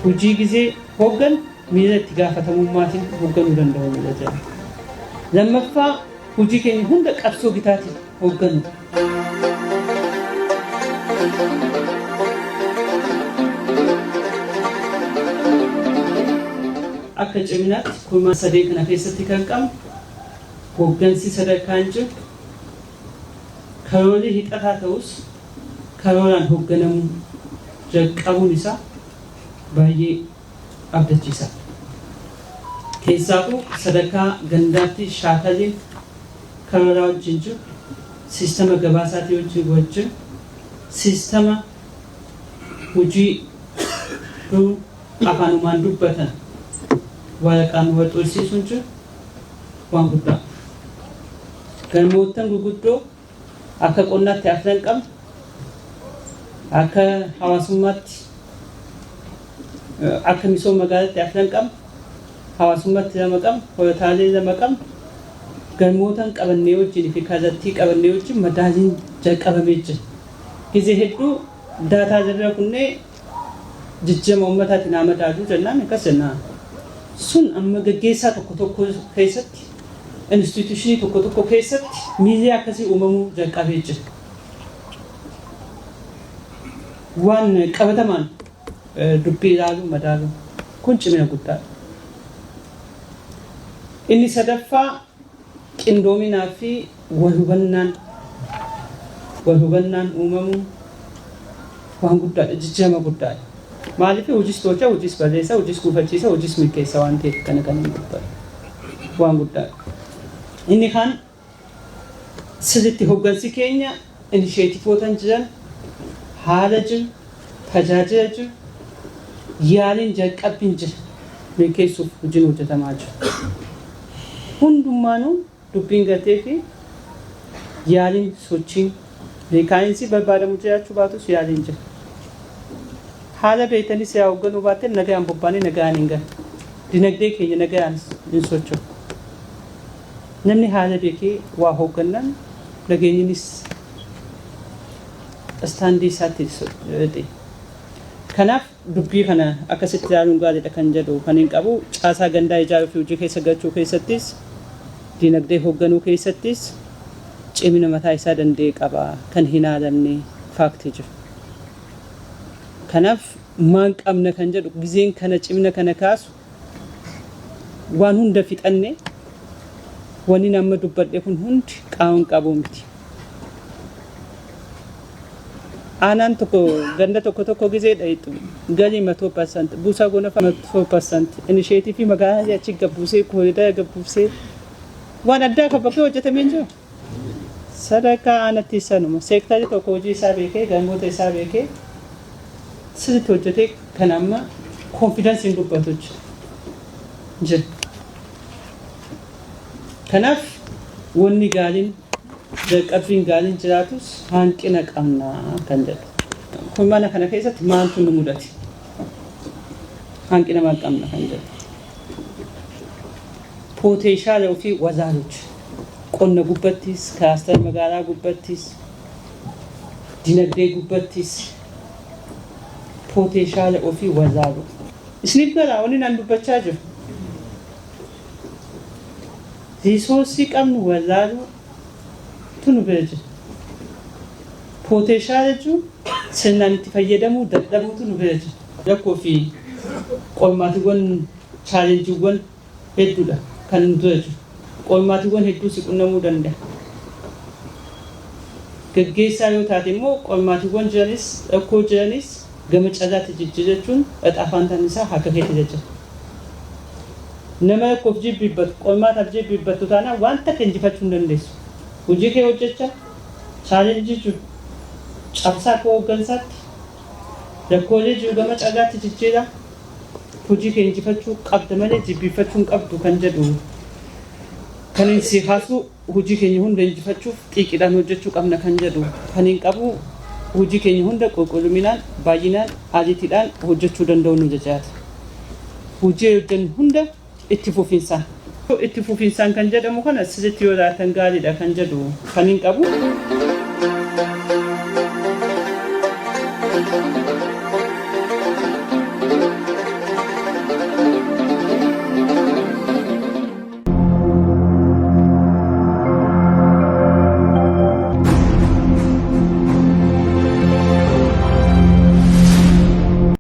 hojii gisee hoggan miira itti gaafatamummaatiin hogganuu danda'u jira. Lammaffaa hojii keenya hunda qabsoo bitaatiin hogganu. Akka ciminaatti kuma sadee kana keessatti kan qabnu hoggansi sadarkaan jiru karoorri hixataa ta'us karooraan hogganamu jalqabuun isaa baay'ee abdachiisa. Keessaafuu sadarkaa gandaatti shaakaliin karoora wajjin jiru siistama gabaasaatii wajjin siistama hojii afaanumaan dubbatan waraqaan waxxuursiisuun jiru waan guddaa. Galmoottan guguddoo akka qonnaatti afran qabnu akka hawaasummaatti akka misooma magaalaatti afran qabnu hawaasummaatti lama qabnu horataalee lama qabnu galmootan qabannee wajjin fi kallattii qabannee wajjin madaaliin jalqabamee jira. Gisee hedduu daataa jirra kunnee jijjiirama uummataatiin haa madaaluu jennaan akkas jennaan. Sun amma gaggeessaa tokko keessatti instituushinii tokko keessatti miidiyaa akkasii uumamuu jalqabee jira. Waan qabatamaan dubbii ilaaluu madaaluu kun cimina guddaadha. Inni sadaffaa qindoominaa fi walhubannaan uumamuu waan guddaadha, jijjiirama guddaadha. Maaliif hojiis tolcha, hojiis barreessa, hojiis gufachiisa, hojiis milkeessa waan ta'eef kana guddaadha. Waan guddaadha. Inni kaan sirriitti hoggansi keenya inisheetifootan jiran haala jiru, tajaajila jiru, yaaliin jalqabbiin jira milkeessuuf hojiin hojjetamaa jiru. Hundummaanuu dubbiin gatee fi yaaliin sochiin beekaaninsi barbaadamu jiraachuu baatus yaaliin jira. Haala beektanis yaa hoogganuu baatteen nagaan bobbaanee nagaan hin galu. Dinagdee keenya nagaan hin socho'u. Namni haala beekee waa hooggannan nageenyinis istaandii isaatti hidhe. Kanaaf dubbii kana akkasitti ilaaluun gaariidha kan jedhu kan hin qabu. Caasaa gandaa ijaaruu fi hojii keessa galchuu keessattis dinagdee hoogganuu keessattis cimina mataa isaa danda'e qaba kan hin haalamne faaktii jiru. Kanaaf maan qabna kan jedhu gizeen kana cimina kana kaasu waan hunda fixanne wani nama dubbadhe kun hundi qaawwan qabu miti. Aanaan tokko ganda tokko gizee dhayitu galii 100% buusaa gonafa 100% inisheetii magaalaa achi gabbuusee kooridaa gabbuusee waan addaa kan bakkee hojjetamee jiru. Sadarkaa aanatti sanuma seektarii tokko hojii isaa beekee galmoota isaa beekee sirriitti hojjetee kan amma konfidansiin dubbatu jira. Kanaaf wanni gaariin jalqabbiin gaariin jiraatus hanqina qabnaa kan jedhu. Kun mana kana keessatti maaltu nu mudate? Hanqina maal qabna kan jedhu. Potenshaala ofii wazaaluuti. Qonna gubbattis, kaastar magaalaa gubbattis, dinagdee gubbattis potenshaala ofii wazaalu. Isiniif garaa wanni naan dubbachaa jiru. Risoorsii qabnu wazaaluu tunu bira jira. Potenshaala jechuun sirnaan itti fayyadamuu dadhabuutu nu bira jira. Rakkoo fi qormaatiiwwan chaalenjiiwwan hedduudha kan nu dura jiru. Qormaatiiwwan hedduu si qunnamuu danda'a. Gaggeessaa yoo taate immoo qormaatiiwwan jiranis rakkoo jiranis gama caalaatti jijjiirachuun xaafaan isaa akka keetti jira. Nama rakkoof jibbibbatu qormaataaf jibbibbatu taanaan wanta kan injifachuu hin dandeessu. Hojii kee hojjechaa chaalenjii jiru cabsaa akka hooggansaatti rakkoolee jiru gama caalaatti jijjiiraa hojii kee injifachuu qabda malee jibbifachuu hin qabdu kan jedhu. Kan inni haasuu hojii keenya hunda injifachuuf xiiqiidhaan hojjechuu qabna kan jedhu kan hin qabu. Hojii keenya hunda qulqullinaan baay'inaan aaditiidhaan hojjechuu danda'u nu jajaata. Hojii hojjennu hunda itti fufinsaan kan jedhamu kana sirriitti yoo laatan gaariidha kan jedhu kan hin qabu.